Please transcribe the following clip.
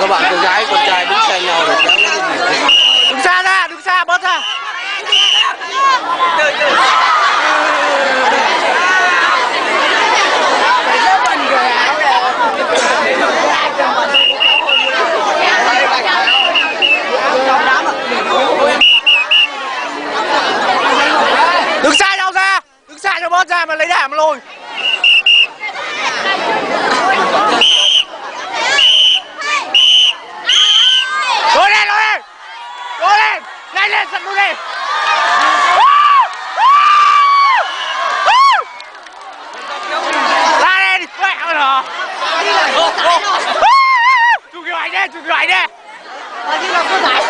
các bạn cô gái con trai đứng xa nhau để kéo cái gì. Đứng xa ra, đứng xa, bớt ra. Đứng xa nhau ra, đứng xa cho bớt ra mà lấy đà mà lôi. Lôi lên, lôi lên, lôi lên, nhanh lên, sẵn luôn đi. Ra đây đi, quẹo rồi. Chụp kiểu ảnh đi, chụp kiểu ảnh đi. Như là cô giải.